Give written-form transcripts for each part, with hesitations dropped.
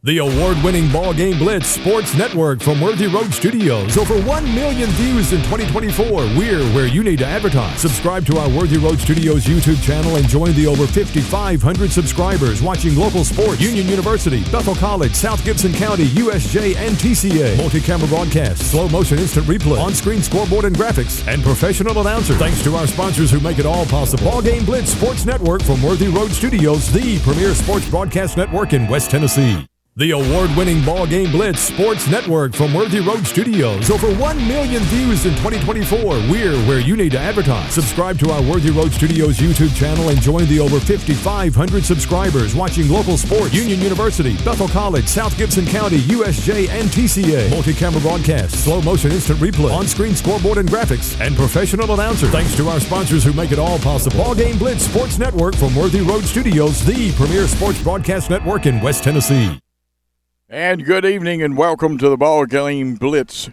The award-winning BallGame Blitz Sports Network from Worthy Road Studios. Over 1 million views in 2024. We're where you need to advertise. Subscribe to our Worthy Road Studios YouTube channel and join the over 5,500 subscribers watching local sports, Union University, Bethel College, South Gibson County, USJ, and TCA. Multi-camera broadcasts, slow motion instant replay, on-screen scoreboard and graphics, and professional announcers. Thanks to our sponsors who make it all possible. BallGame Blitz Sports Network from Worthy Road Studios, the premier sports broadcast network in West Tennessee. The award-winning BallGame Blitz Sports Network from Worthy Road Studios. Over 1 million views in 2024. We're where you need to advertise. Subscribe to our Worthy Road Studios YouTube channel and join the over 5,500 subscribers watching local sports, Union University, Bethel College, South Gibson County, USJ, and TCA. Multi-camera broadcasts, slow motion instant replay, on-screen scoreboard and graphics, and professional announcers. Thanks to our sponsors who make it all possible. BallGame Blitz Sports Network from Worthy Road Studios, the premier sports broadcast network in West Tennessee. And good evening and welcome to the BallGame Blitz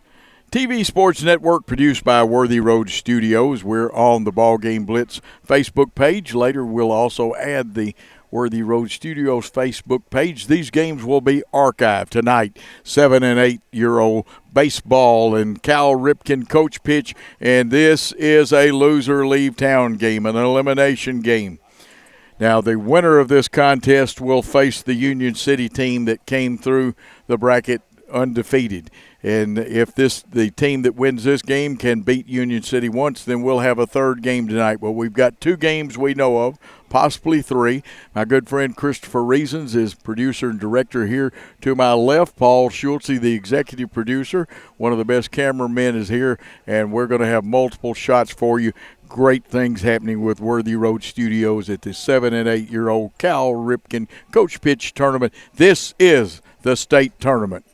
TV Sports Network produced by Worthy Road Studios. We're on the BallGame Blitz Facebook page. Later we'll also add the Worthy Road Studios Facebook page. These games will be archived tonight. 7- and 8-year-old baseball and Cal Ripken coach pitch. And this is a loser leave town game, an elimination game. Now, the winner of this contest will face the Union City team that came through the bracket undefeated. And if the team that wins this game can beat Union City once, then we'll have a third game tonight. Well, we've got 2 games we know of, possibly 3. My good friend Christopher Reasons is producer and director here to my left. Paul Schultze, the executive producer, one of the best cameramen, is here, and we're going to have multiple shots for you. Great things happening with Worthy Road Studios at the 7- and 8-year-old Cal Ripken Coach Pitch Tournament. This is the state tournament.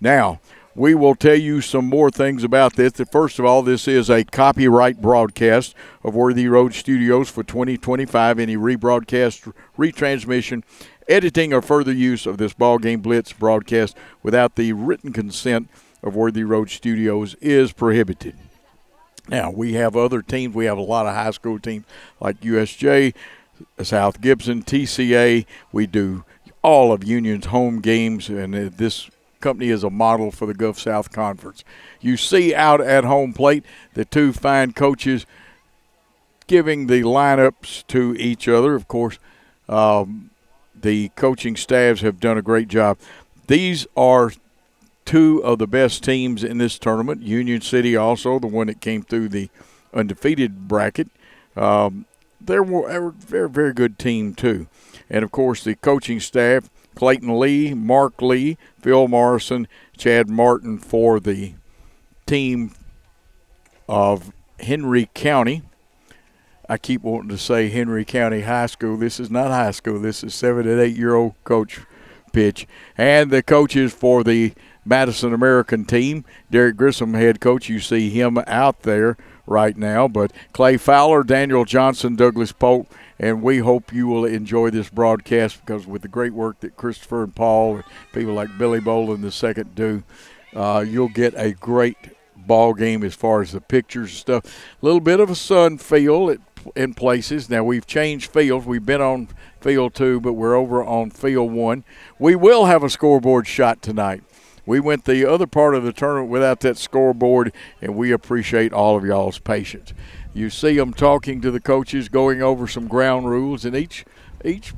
Now, we will tell you some more things about this. First of all, this is a copyright broadcast of Worthy Road Studios for 2025. Any rebroadcast, retransmission, editing, or further use of this BallGame Blitz broadcast without the written consent of Worthy Road Studios is prohibited. Now, we have other teams. We have a lot of high school teams like USJ, South Gibson, TCA. We do all of Union's home games, and this company is a model for the Gulf South Conference. You see out at home plate the 2 fine coaches giving the lineups to each other. Of course, the coaching staffs have done a great job. These are 2 of the best teams in this tournament. Union City also, the one that came through the undefeated bracket. They're a very, very good team too. And, of course, the coaching staff, Clayton Lee, Mark Lee, Phil Morrison, Chad Martin for the team of Henry County. I keep wanting to say Henry County High School. This is not high school. This is 7- and 8-year-old coach pitch. And the coaches for the Madison American team, Derek Grissom, head coach. You see him out there right now. But Clay Fowler, Daniel Johnson, Douglas Polk, and we hope you will enjoy this broadcast because with the great work that Christopher and Paul and people like Billy Bolin II do, you'll get a great ball game as far as the pictures and stuff. A little bit of a sun feel in places. Now, we've changed fields. We've been on field 2, but we're over on field 1. We will have a scoreboard shot tonight. We went the other part of the tournament without that scoreboard, and we appreciate all of y'all's patience. You see them talking to the coaches, going over some ground rules, and each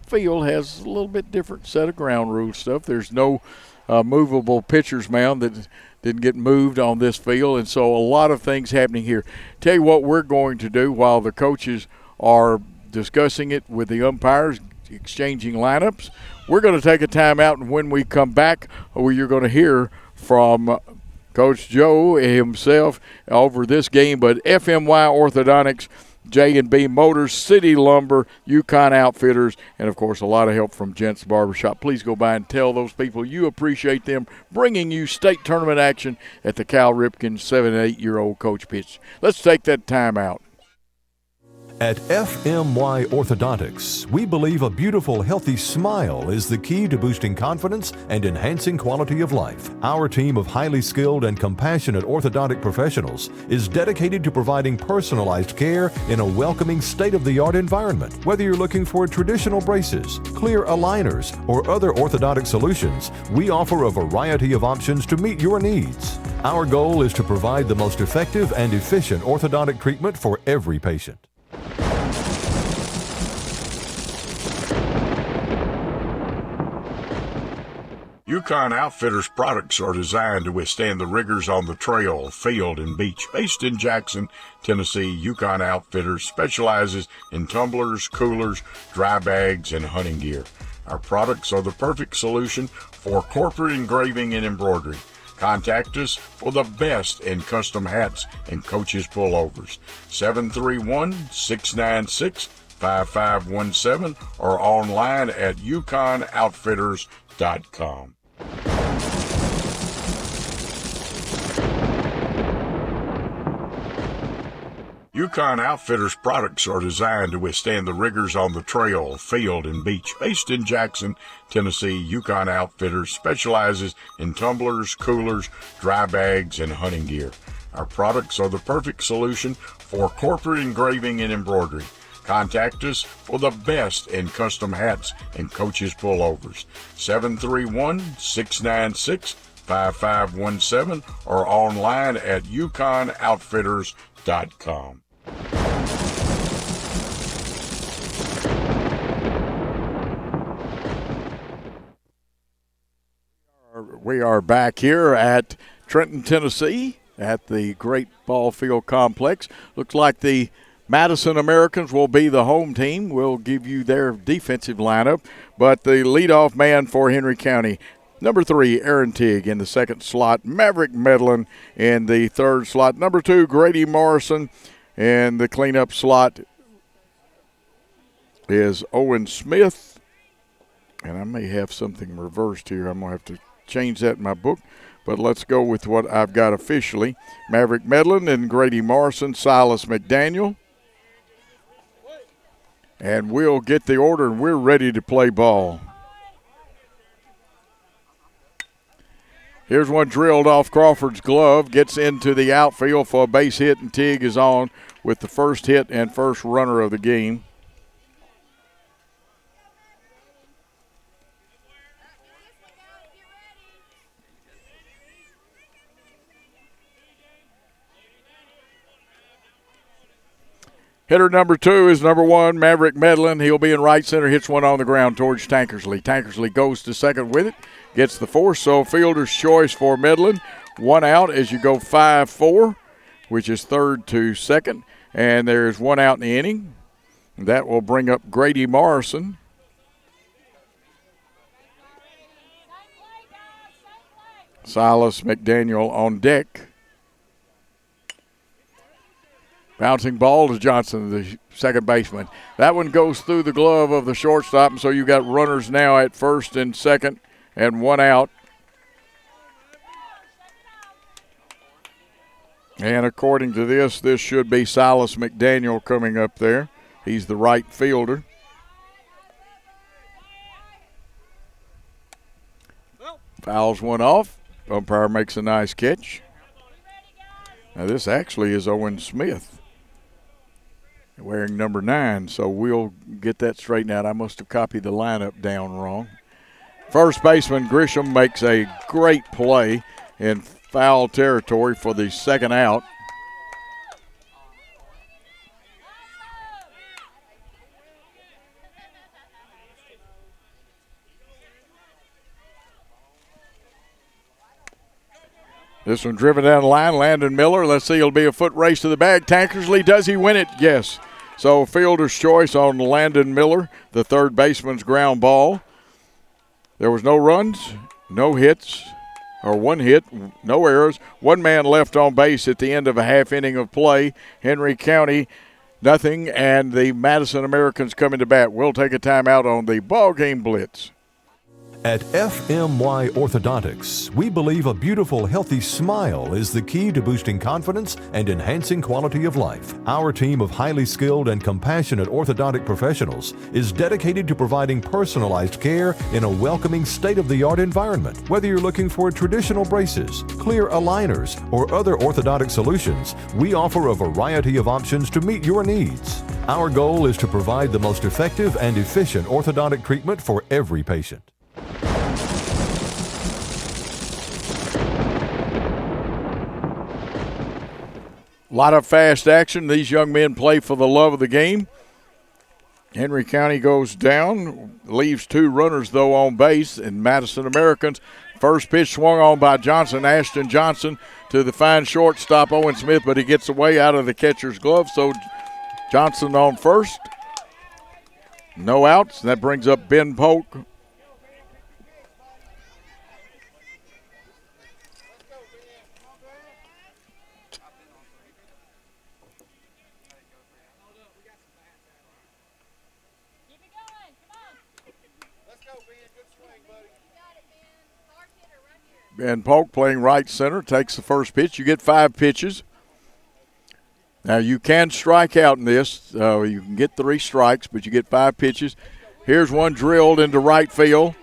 field has a little bit different set of ground rule stuff. There's no movable pitcher's mound that didn't get moved on this field, and so a lot of things happening here. Tell you what we're going to do while the coaches are discussing it with the umpires, exchanging lineups. We're going to take a timeout, and when we come back, you're going to hear from Coach Joe himself over this game, but FMY Orthodontics, J&B Motors, City Lumber, Yukon Outfitters, and, of course, a lot of help from Gents Barbershop. Please go by and tell those people you appreciate them bringing you state tournament action at the Cal Ripken 7- and 8-year-old coach pitch. Let's take that timeout. At FMY Orthodontics, we believe a beautiful, healthy smile is the key to boosting confidence and enhancing quality of life. Our team of highly skilled and compassionate orthodontic professionals is dedicated to providing personalized care in a welcoming, state-of-the-art environment. Whether you're looking for traditional braces, clear aligners, or other orthodontic solutions, we offer a variety of options to meet your needs. Our goal is to provide the most effective and efficient orthodontic treatment for every patient. UConn Outfitters products are designed to withstand the rigors on the trail, field, and beach. Based in Jackson, Tennessee, UConn Outfitters specializes in tumblers, coolers, dry bags, and hunting gear. Our products are the perfect solution for corporate engraving and embroidery. Contact us for the best in custom hats and coaches pullovers. 731-696-5517 or online at UConnOutfitters.com. UConn Outfitters products are designed to withstand the rigors on the trail, field, and beach. Based in Jackson, Tennessee, UConn Outfitters specializes in tumblers, coolers, dry bags, and hunting gear. Our products are the perfect solution for corporate engraving and embroidery. Contact us for the best in custom hats and coaches pullovers. 731-696-5517 or online at UConnOutfitters.com. We are back here at Trenton, Tennessee at the Great Ball Field Complex. Looks like the Madison Americans will be the home team. We'll give you their defensive lineup. But the leadoff man for Henry County, number 3, Aaron Tigg in the second slot. Maverick Medlin in the third slot. Number 2, Grady Morrison. And the cleanup slot is Owen Smith. And I may have something reversed here. I'm going to have to change that in my book. But let's go with what I've got officially. Maverick Medlin and Grady Morrison, Silas McDaniel. And we'll get the order, and we're ready to play ball. Here's one drilled off Crawford's glove, gets into the outfield for a base hit, and Tigg is on with the first hit and first runner of the game. Hitter number 2 is number 1, Maverick Medlin. He'll be in right center, hits one on the ground towards Tankersley. Tankersley goes to second with it, gets the force, so fielder's choice for Medlin. One out as you go 5-4, which is third to second, and there's one out in the inning. That will bring up Grady Morrison. Silas McDaniel on deck. Bouncing ball to Johnson, the second baseman. That one goes through the glove of the shortstop, and so you've got runners now at first and second and one out. And according to this should be Silas McDaniel coming up there. He's the right fielder. Fouls one off. Umpire makes a nice catch. Now this actually is Owen Smith, wearing number 9, so we'll get that straightened out. I must have copied the lineup down wrong. First baseman Grisham makes a great play in foul territory for the second out. This one driven down the line, Landon Miller. Let's see, it'll be a foot race to the bag. Tankersley, does he win it? Yes. So fielder's choice on Landon Miller, the third baseman's ground ball. There was no runs, no hits, or one hit, no errors. One man left on base at the end of a half inning of play. Henry County, nothing, and the Madison Americans coming to bat. We'll take a timeout on the ball game blitz. At FMY Orthodontics, we believe a beautiful, healthy smile is the key to boosting confidence and enhancing quality of life. Our team of highly skilled and compassionate orthodontic professionals is dedicated to providing personalized care in a welcoming, state-of-the-art environment. Whether you're looking for traditional braces, clear aligners, or other orthodontic solutions, we offer a variety of options to meet your needs. Our goal is to provide the most effective and efficient orthodontic treatment for every patient. A lot of fast action. These young men play for the love of the game. Henry County goes down, leaves 2 runners, though, on base, and Madison Americans. First pitch swung on by Johnson, Ashton Johnson, to the fine shortstop, Owen Smith, but he gets away out of the catcher's glove, so Johnson on first. No outs, and that brings up Ben Polk. Ben Polk playing right center, takes the first pitch. You get 5 pitches. Now you can strike out in this. You can get 3 strikes, but you get 5 pitches. Here's one drilled into right field.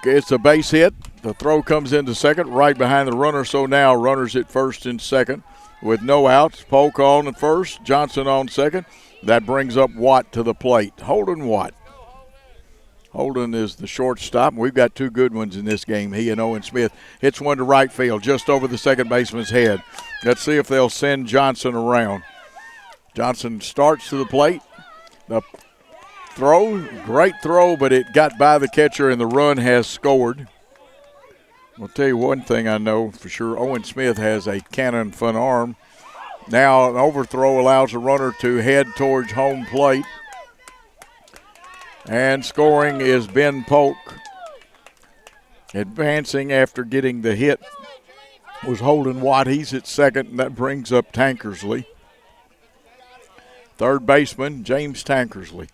It's a base hit. The throw comes into second, right behind the runner. So now runners at first and second with no outs. Polk on at first, Johnson on second. That brings up Watt to the plate. Holden Watt. Holden is the shortstop. We've got 2 good ones in this game. He and Owen Smith. Hits one to right field, just over the second baseman's head. Let's see if they'll send Johnson around. Johnson starts to the plate. The throw, great throw, but it got by the catcher and the run has scored. I'll tell you one thing I know for sure. Owen Smith has a cannon fun arm. Now an overthrow allows a runner to head towards home plate. And scoring is Ben Polk. Advancing after getting the hit was Holden Watt. He's at second, and that brings up Tankersley. Third baseman, James Tankersley.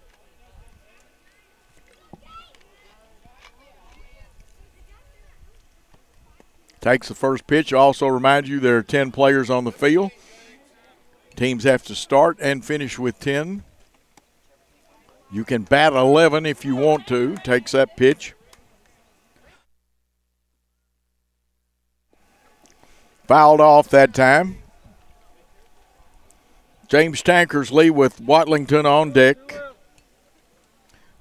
Takes the first pitch. Also remind you there are 10 players on the field. Teams have to start and finish with 10. You can bat 11 if you want to. Takes that pitch. Fouled off that time. James Tankersley with Watlington on deck.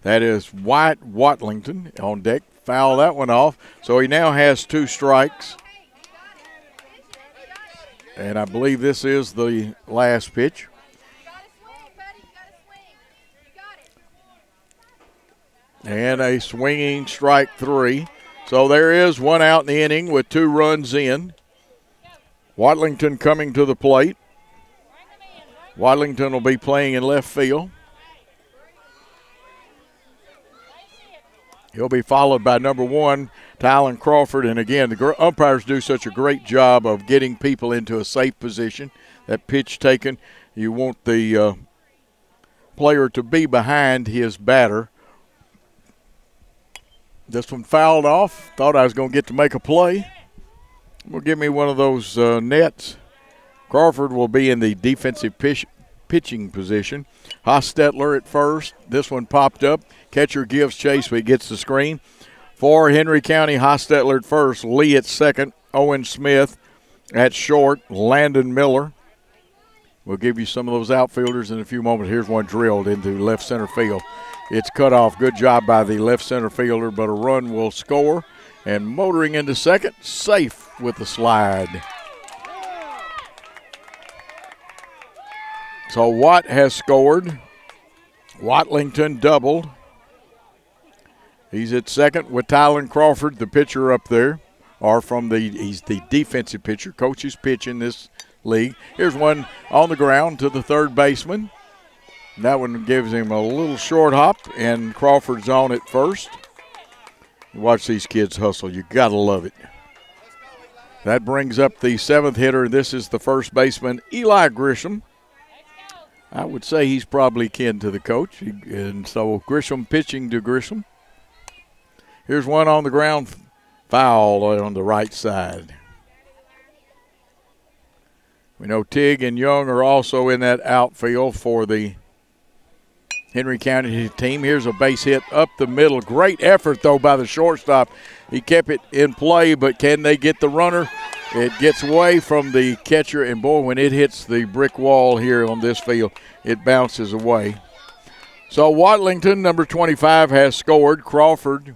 That is White Watlington on deck. Foul that one off. So he now has 2 strikes. And I believe this is the last pitch. And a swinging strike 3. So there is 1 out in the inning with 2 runs in. Watlington coming to the plate. Watlington will be playing in left field. He'll be followed by number 1, Tylen Crawford. And again, the umpires do such a great job of getting people into a safe position. That pitch taken, you want the player to be behind his batter. This one fouled off. Thought I was going to get to make a play. Will give me one of those nets. Crawford will be in the defensive pitching position. Hostetler at first. This one popped up. Catcher gives chase, but he gets the screen. For Henry County, Hostetler at first. Lee at second. Owen Smith at short. Landon Miller. We'll give you some of those outfielders in a few moments. Here's one drilled into left center field. It's cut off. Good job by the left center fielder, but a run will score. And motoring into second, safe with the slide. So Watt has scored. Watlington doubled. He's at second with Tylen Crawford, the pitcher up there. He's the defensive pitcher. Coaches pitch in this league. Here's one on the ground to the third baseman. That one gives him a little short hop, and Crawford's on at first. Watch these kids hustle. You got to love it. That brings up the 7th hitter. This is the first baseman, Eli Grisham. I would say he's probably kin to the coach. And so Grisham pitching to Grisham. Here's one on the ground, foul on the right side. We know Tig and Young are also in that outfield for the Henry County team. Here's a base hit up the middle. Great effort, though, by the shortstop. He kept it in play, but can they get the runner? It gets away from the catcher, and, boy, when it hits the brick wall here on this field, it bounces away. So Watlington, number 25, has scored. Crawford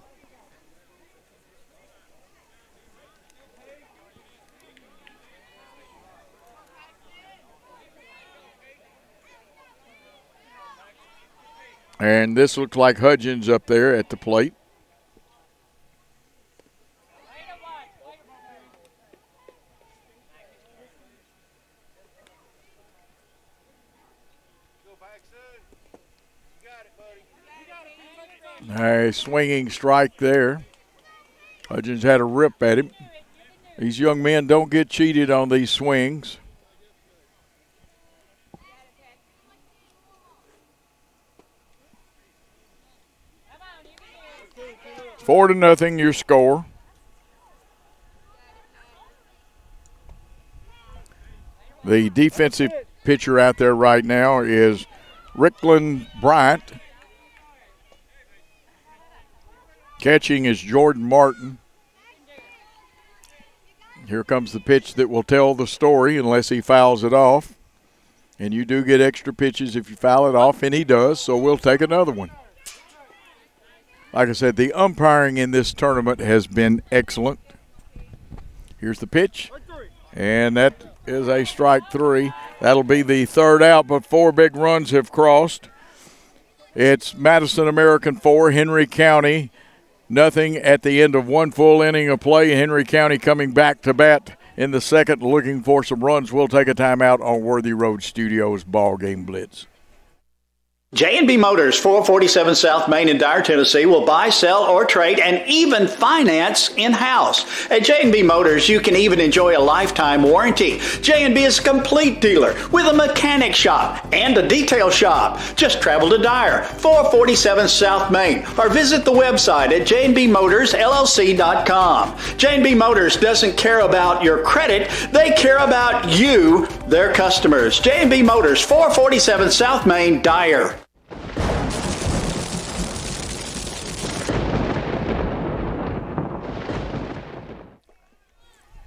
and this looks like Hudgens up there at the plate. A swinging strike there. Hudgens had a rip at him. These young men don't get cheated on these swings. It's 4-0 your score. The defensive pitcher out there right now is Rickland Bryant. Catching is Jordan Martin. Here comes the pitch that will tell the story unless he fouls it off. And you do get extra pitches if you foul it off, and he does, so we'll take another one. Like I said, the umpiring in this tournament has been excellent. Here's the pitch, and that is a strike three. That'll be the third out, but 4 big runs have crossed. It's Madison American 4, Henry County nothing at the end of 1 full inning of play. Henry County coming back to bat in the second, looking for some runs. We'll take a timeout on Worthy Road Studios Ball Game Blitz. J&B Motors, 447 South Main in Dyer, Tennessee, will buy, sell, or trade, and even finance in-house. At J&B Motors, you can even enjoy a lifetime warranty. J&B is a complete dealer with a mechanic shop and a detail shop. Just travel to Dyer, 447 South Main, or visit the website at jnbmotorsllc.com. J&B Motors doesn't care about your credit. They care about you, their customers. J&B Motors, 447 South Main, Dyer.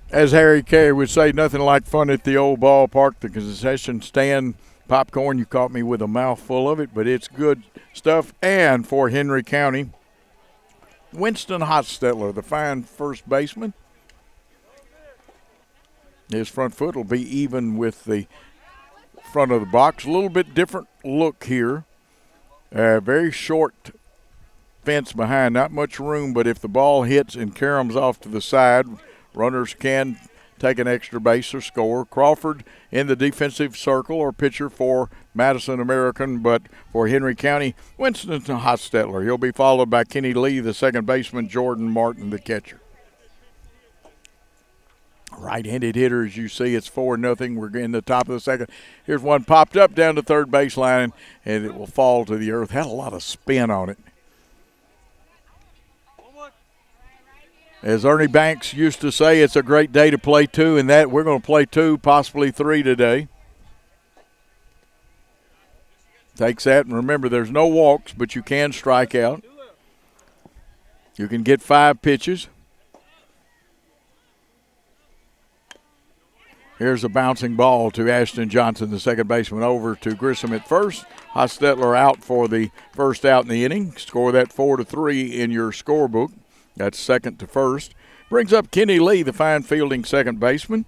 As Harry Carey would say, nothing like fun at the old ballpark. The concession stand popcorn, you caught me with a mouthful of it, but it's good stuff. And for Henry County, Winston Hostetler, the fine first baseman. His front foot will be even with the front of the box. A little bit different look here. Very short fence behind, not much room, but if the ball hits and caroms off to the side, runners can take an extra base or score. Crawford in the defensive circle or pitcher for Madison American, but for Henry County, Winston Hostetler. He'll be followed by Kenny Lee, the second baseman, Jordan Martin, the catcher. Right-handed hitter, as you see, it's 4-0. We're in the top of the second. Here's one popped up down the third baseline, and it will fall to the earth. Had a lot of spin on it. As Ernie Banks used to say, it's a great day to play two, and that we're going to play 2, possibly 3 today. Takes that, and remember, there's no walks, but you can strike out. You can get 5 pitches. Here's a bouncing ball to Ashton Johnson, the second baseman, over to Grissom at first. Hostetler out for the first out in the inning. Score that 4-3 in your scorebook. That's second to first. Brings up Kenny Lee, the fine fielding second baseman.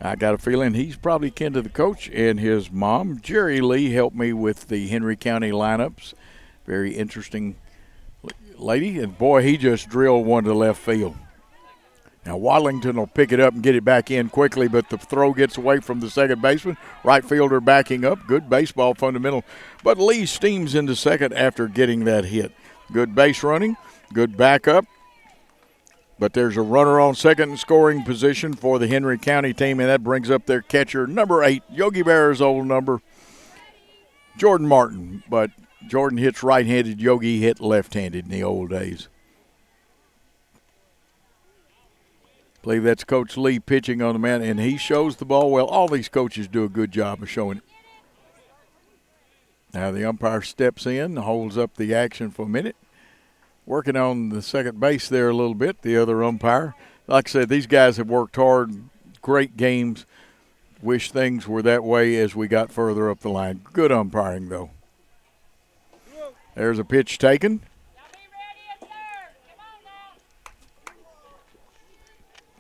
I got a feeling he's probably kin to the coach and his mom. Jerry Lee helped me with the Henry County lineups. Very interesting lady. And, boy, he just drilled one to left field. Now, Watlington will pick it up and get it back in quickly, but the throw gets away from the second baseman. Right fielder backing up. Good baseball fundamental. But Lee steams into second after getting that hit. Good base running. Good backup. But there's a runner on second in scoring position for the Henry County team, and that brings up their catcher, number 8, Yogi Berra's old number, Jordan Martin. But Jordan hits right-handed. Yogi hit left-handed in the old days. believe that's Coach Lee pitching on the mound, and he shows the ball well. All these coaches do a good job of showing it. Now the umpire steps in, holds up the action for a minute. Working on the second base there a little bit, the other umpire. Like I said, these guys have worked hard, great games. Wish things were that way as we got further up the line. Good umpiring, though. There's a pitch taken.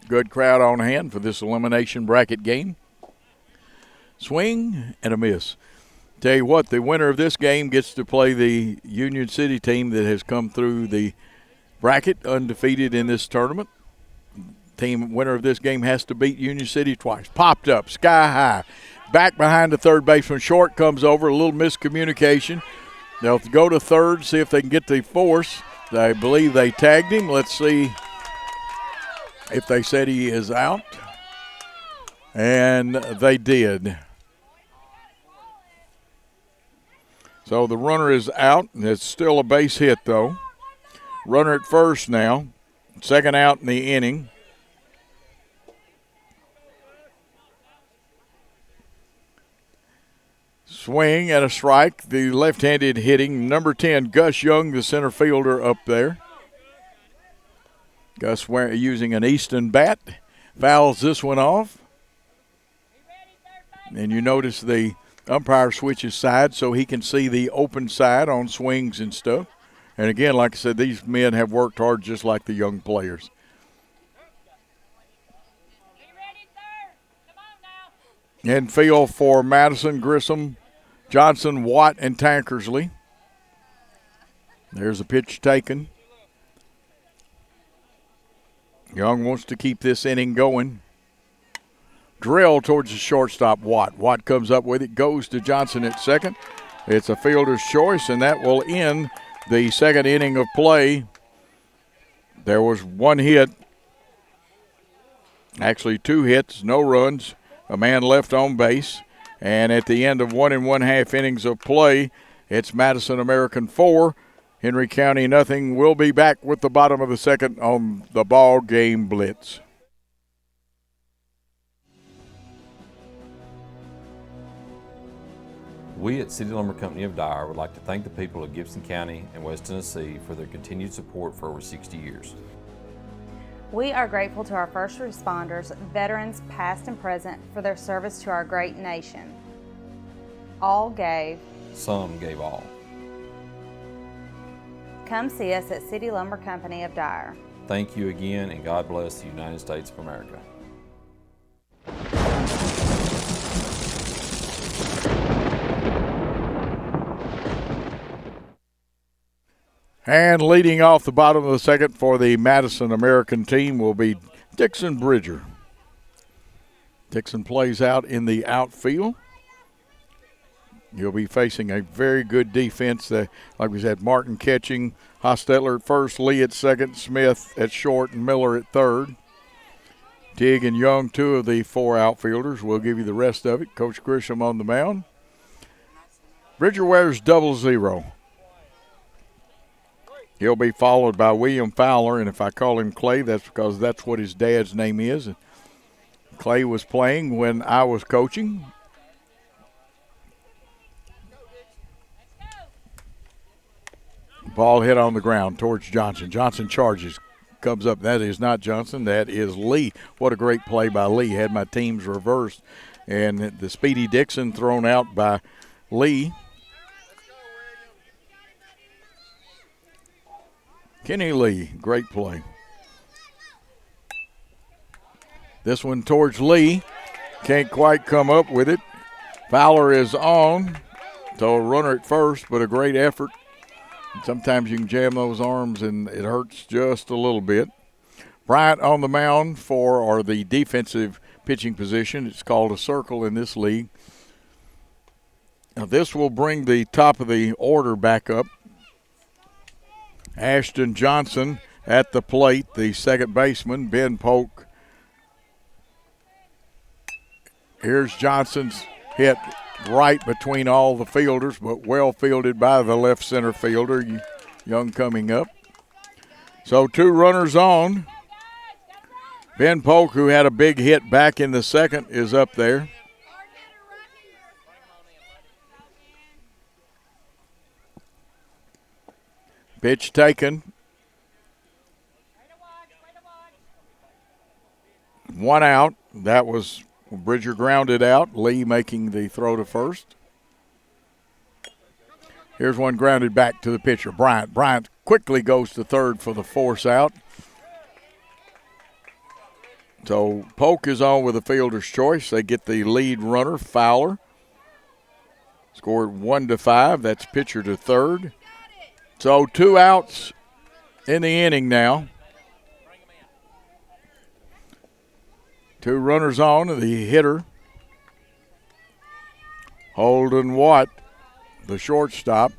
Good crowd on hand for this elimination bracket game. Swing and a miss. Tell you what, the winner of this game gets to play the Union City team that has come through the bracket undefeated in this tournament. Team winner of this game has to beat Union City twice. Popped up, sky high. Back behind the third baseman. Short comes over, a little miscommunication. They'll go to third, see if they can get the force. I believe they tagged him. Let's see if they said he is out. And they did. So the runner is out. It's still a base hit, though. Runner at first now. Second out in the inning. Swing and a strike. The left-handed hitting. Number 10, Gus Young, the center fielder up there. Gus using an Easton bat. Fouls this one off. And you notice the umpire switches sides so he can see the open side on swings and stuff. And again, like I said, these men have worked hard just like the young players. Infield for Madison, Grissom, Johnson, Watt, and Tankersley. There's a pitch taken. Young wants to keep this inning going. Drill towards the shortstop, Watt. Watt comes up with it, goes to Johnson at second. It's a fielder's choice, and that will end the second inning of play. There was one hit, actually 2 hits, no runs, a man left on base. And at the end of 1 1/2 innings of play, it's Madison American 4, Henry County nothing. We'll be back with the bottom of the second on the Ball Game Blitz. We at City Lumber Company of Dyer would like to thank the people of Gibson County and West Tennessee for their continued support for over 60 years. We are grateful to our first responders, veterans past and present, for their service to our great nation. All gave. Some gave all. Come see us at City Lumber Company of Dyer. Thank you again, and God bless the United States of America. And leading off the bottom of the second for the Madison American team will be Dixon Bridger. Dixon plays out in the outfield. You'll be facing a very good defense. Like we said, Martin catching, Hostetler at first, Lee at second, Smith at short, and Miller at third. Tig and Young, 2 of the 4 outfielders. We'll give you the rest of it. Coach Grisham on the mound. Bridger wears 00. He'll be followed by William Fowler, and if I call him Clay, that's because that's what his dad's name is. Clay was playing when I was coaching. Ball hit on the ground towards Johnson. Johnson charges, comes up. That is not Johnson. That is Lee. What a great play by Lee. Had my teams reversed. And the speedy Dixon thrown out by Lee. Kenny Lee, great play. This one towards Lee. Can't quite come up with it. Fowler is on. So a runner at first, but a great effort. Sometimes you can jam those arms and it hurts just a little bit. Bryant on the mound for the defensive pitching position. It's called a circle in this league. Now this will bring the top of the order back up. Ashton Johnson at the plate, the second baseman, Ben Polk. Here's Johnson's hit right between all the fielders, but well fielded by the left center fielder, Young coming up. So 2 runners on. Ben Polk, who had a big hit back in the second, is up there. Pitch taken. 1 out. That was Bridger grounded out. Lee making the throw to first. Here's one grounded back to the pitcher, Bryant. Bryant quickly goes to third for the force out. So Polk is on with a fielder's choice. They get the lead runner, Fowler. Scored 1-5. That's pitcher to third. So 2 outs in the inning now. 2 runners on, the hitter, Holden Watt, the shortstop.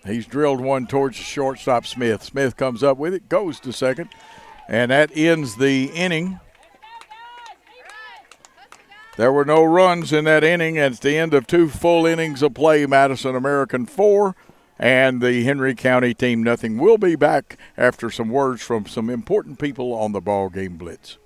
He's drilled one towards the shortstop, Smith. Smith comes up with it, goes to second, and that ends the inning. There were no runs in that inning. It's the end of 2 full innings of play. Madison American 4 and the Henry County team nothing. We'll be back after some words from some important people on the BallGame Blitz.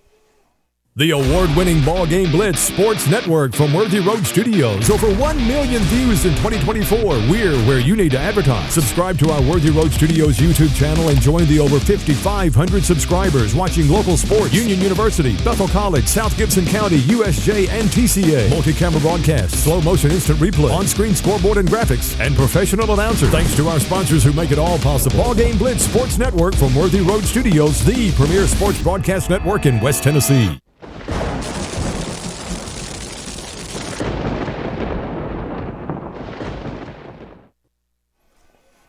The award-winning BallGame Blitz Sports Network from Worthy Road Studios. Over 1 million views in 2024. We're where you need to advertise. Subscribe to our Worthy Road Studios YouTube channel and join the over 5,500 subscribers watching local sports. Union University, Bethel College, South Gibson County, USJ, and TCA. Multi-camera broadcasts, slow-motion instant replay, on-screen scoreboard and graphics, and professional announcers. Thanks to our sponsors who make it all possible. BallGame Blitz Sports Network from Worthy Road Studios, the premier sports broadcast network in West Tennessee.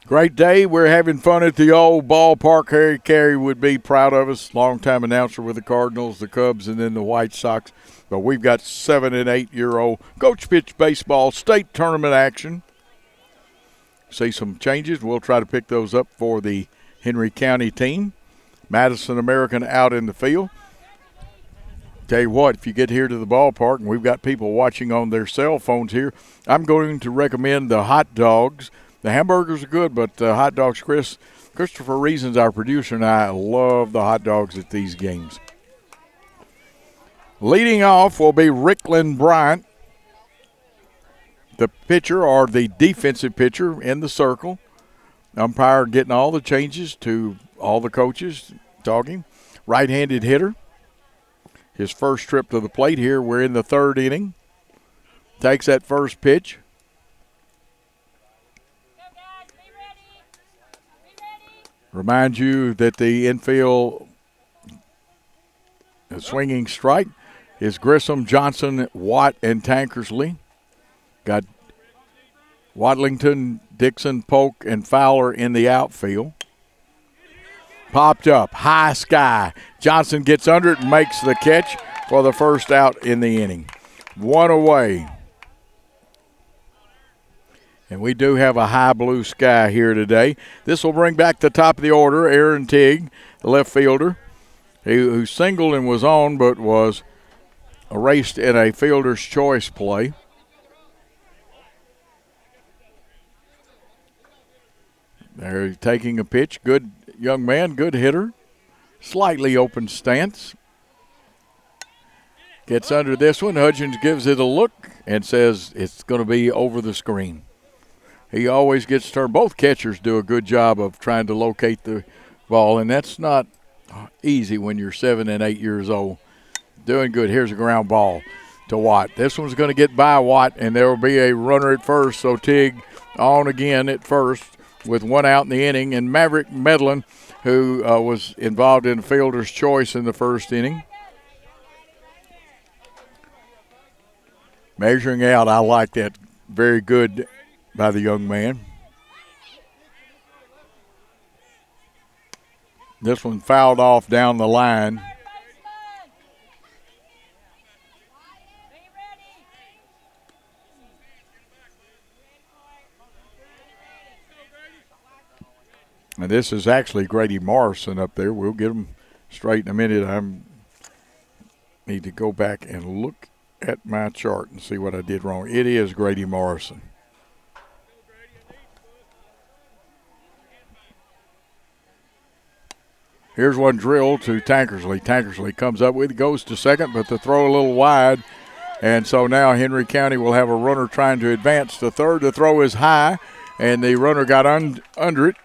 Great day. We're having fun at the old ballpark. Harry Carey would be proud of us. Longtime announcer with the Cardinals, the Cubs, and then the White Sox. But we've got 7- and 8-year-old coach pitch baseball state tournament action. See some changes. We'll try to pick those up for the Henry County team. Madison American out in the field. Tell you what, if you get here to the ballpark, and we've got people watching on their cell phones here, I'm going to recommend the hot dogs. The hamburgers are good, but hot dogs, Christopher Reasons, our producer, and I love the hot dogs at these games. Leading off will be Ricklin Bryant, the pitcher or the defensive pitcher in the circle. Umpire getting all the changes to all the coaches talking. Right-handed hitter. His first trip to the plate here. We're in the 3rd inning. Takes that first pitch. Remind you that the infield swinging strike is Grissom, Johnson, Watt, and Tankersley. Got Watlington, Dixon, Polk, and Fowler in the outfield. Popped up, high sky. Johnson gets under it and makes the catch for the first out in the inning. 1 away. And we do have a high blue sky here today. This will bring back the top of the order, Aaron Tigg, the left fielder, who singled and was on but was erased in a fielder's choice play. They're taking a pitch. Good young man, good hitter. Slightly open stance. Gets under this one. Hudgens gives it a look and says it's going to be over the screen. He always gets turned. Both catchers do a good job of trying to locate the ball, and that's not easy when you're 7 and 8 years old. Doing good. Here's a ground ball to Watt. This one's going to get by Watt, and there will be a runner at first. So Tigg on again at first with 1 out in the inning. And Maverick Medlin, who was involved in fielder's choice in the 1st inning. Measuring out, I like that. Very good by the young man. This one fouled off down the line. And this is actually Grady Morrison up there. We'll get him straight in a minute. I need to go back and look at my chart and see what I did wrong. It is Grady Morrison. Here's one drill to Tankersley. Tankersley comes up with it, goes to second, but the throw a little wide. And so now Henry County will have a runner trying to advance to third. The throw is high, and the runner got under it.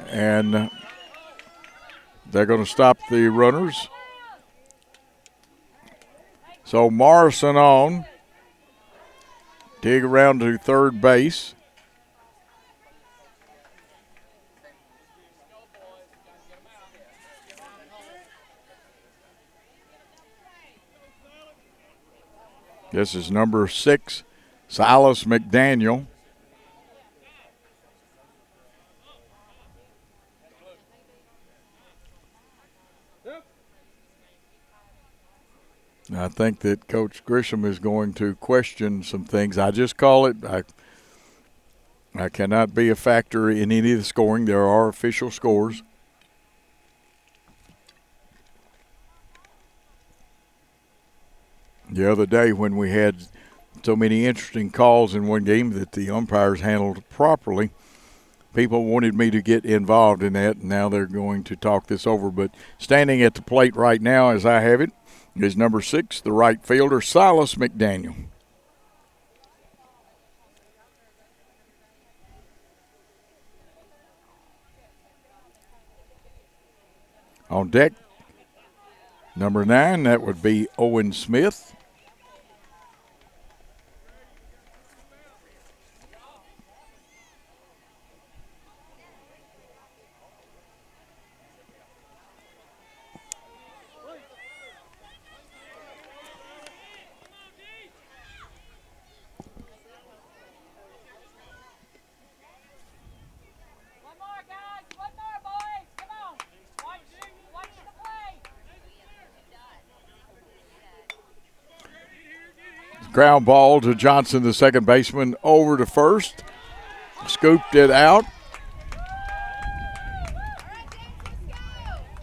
And they're going to stop the runners. So Morrison on. Dig around to third base. This is number 6, Silas McDaniel. I think that Coach Grisham is going to question some things. I just call it. I cannot be a factor in any of the scoring. There are official scores. The other day when we had so many interesting calls in one game that the umpires handled properly, people wanted me to get involved in that, and now they're going to talk this over. But standing at the plate right now, as I have it, is number 6, the right fielder, Silas McDaniel. On deck, number 9, that would be Owen Smith. Ground ball to Johnson, the second baseman, over to first. Scooped it out.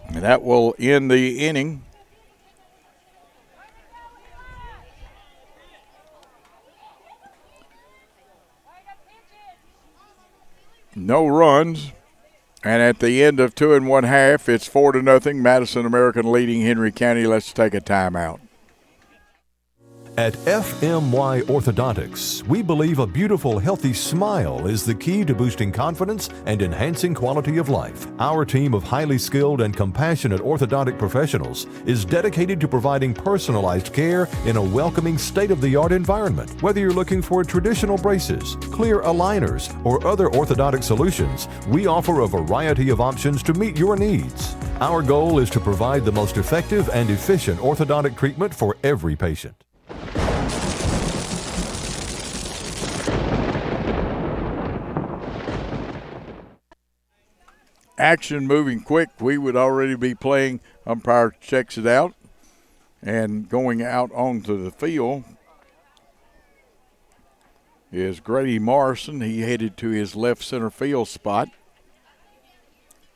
And that will end the inning. No runs. And at the end of 2 1/2, it's 4-0. Madison American leading Henry County. Let's take a timeout. At FMY Orthodontics, we believe a beautiful, healthy smile is the key to boosting confidence and enhancing quality of life. Our team of highly skilled and compassionate orthodontic professionals is dedicated to providing personalized care in a welcoming, state-of-the-art environment. Whether you're looking for traditional braces, clear aligners, or other orthodontic solutions, we offer a variety of options to meet your needs. Our goal is to provide the most effective and efficient orthodontic treatment for every patient. Action moving quick. We would already be playing. Umpire checks it out. And going out onto the field is Grady Morrison. He headed to his left center field spot.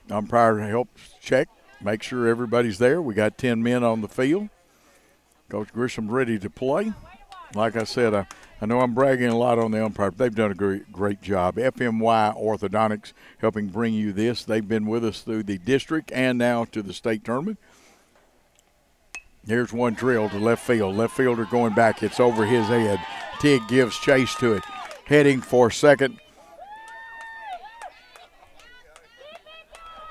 Umpire helps check, make sure everybody's there. We got 10 men on the field. Coach Grisham ready to play. Like I said, I know I'm bragging a lot on the umpire, but they've done a great job. FMY Orthodontics helping bring you this. They've been with us through the district and now to the state tournament. Here's one drill to left field. Left fielder going back. It's over his head. Tig gives chase to it. Heading for second.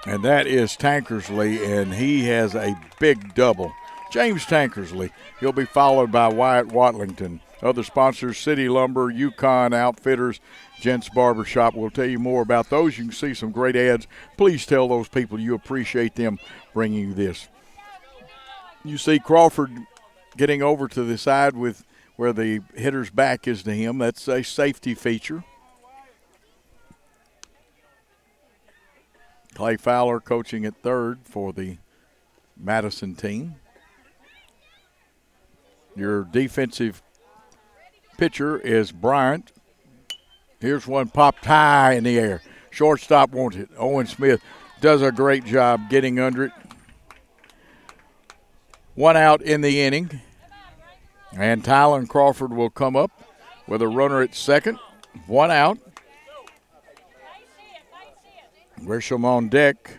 And that is Tankersley, and he has a big double. James Tankersley. He'll be followed by Wyatt Watlington. Other sponsors, City Lumber, Yukon Outfitters, Gents Barbershop. We'll tell you more about those. You can see some great ads. Please tell those people you appreciate them bringing you this. You see Crawford getting over to the side with where the hitter's back is to him. That's a safety feature. Clay Fowler coaching at third for the Madison team. Your defensive pitcher is Bryant. Here's one popped high in the air. Shortstop wants it. Owen Smith does a great job getting under it. One out in the inning. And Tylen Crawford will come up with a runner at second. One out. Grisham on deck.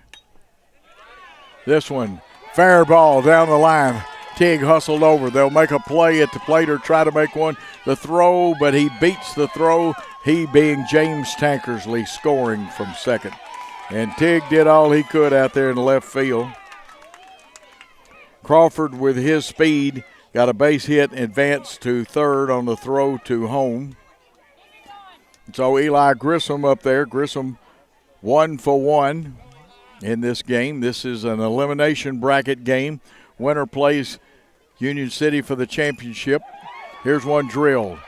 This one, fair ball down the line. Tig hustled over. They'll make a play at the plate or try to make one. The throw, but he beats the throw. He being James Tankersley scoring from second. And Tig did all he could out there in the left field. Crawford with his speed got a base hit and advanced to third on the throw to home. So Eli Grissom up there. Grissom 1 for 1 in this game. This is an elimination bracket game. Winner plays Union City for the championship. Here's one drilled.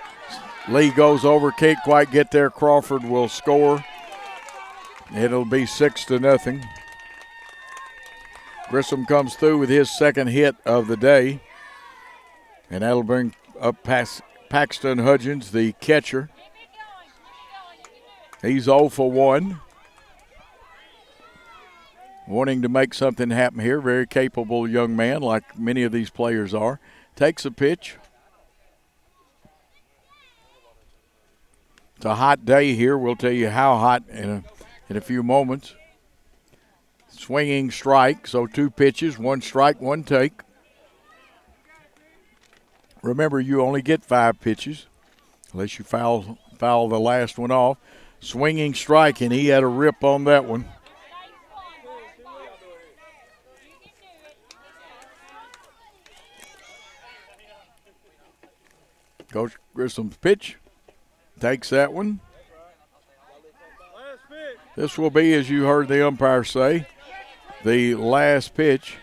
Lee goes over, can't quite get there. Crawford will score. It'll be 6-0. Grissom comes through with his second hit of the day. And that'll bring up past Paxton Hudgens, the catcher. He's 0 for 1. Wanting to make something happen here. Very capable young man, like many of these players are. Takes a pitch. It's a hot day here. We'll tell you how hot in a few moments. Swinging strike, so 2 pitches, 1 strike, 1 take. Remember, you only get 5 pitches unless you foul the last one off. Swinging strike, and he had a rip on that one. Coach Grissom's pitch. Takes that one. This will be, as you heard the umpire say, the last pitch.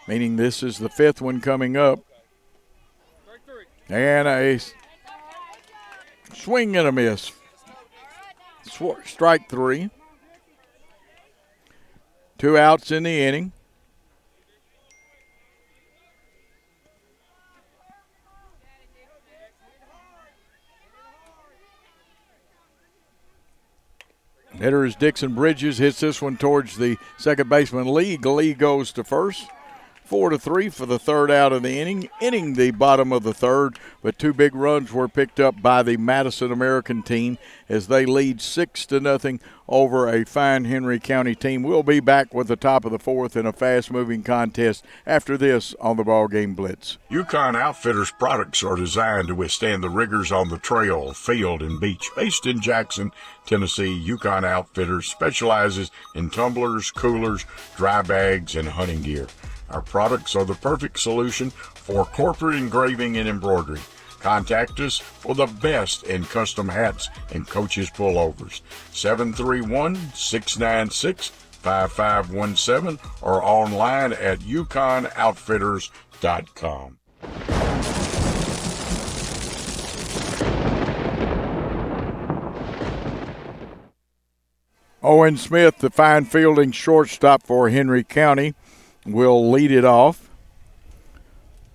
Meaning this is the 5th one coming up. And a swing and a miss. Strike 3. 2 outs in the inning. Hitter is Dixon Bridges, hits this one towards the second baseman Lee. Lee goes to first. 4-3 for the third out of the inning. Inning the bottom of the third, but 2 big runs were picked up by the Madison American team as they lead 6-0 over a fine Henry County team. We'll be back with the top of the 4th in a fast-moving contest after this on the BallGame Blitz. Yukon Outfitters products are designed to withstand the rigors on the trail, field, and beach. Based in Jackson, Tennessee, Yukon Outfitters specializes in tumblers, coolers, dry bags, and hunting gear. Our products are the perfect solution for corporate engraving and embroidery. Contact us for the best in custom hats and coaches pullovers. 731-696-5517 or online at yukonoutfitters.com. Owen Smith, the fine fielding shortstop for Henry County, will lead it off.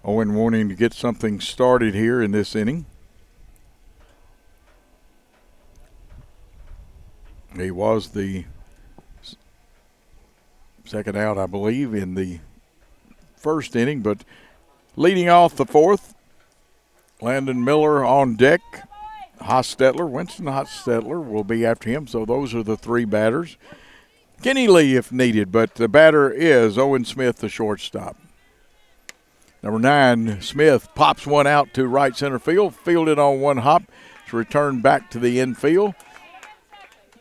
Owen wanting to get something started here in this inning. He was the second out, I believe, in the first inning, but leading off the 4th, Landon Miller on deck. Winston Hostetler will be after him, so those are the 3 batters. Kenny Lee if needed, but the batter is Owen Smith, the shortstop. Number 9, Smith pops one out to right center field, fielded on 1 hop. It's returned back to the infield,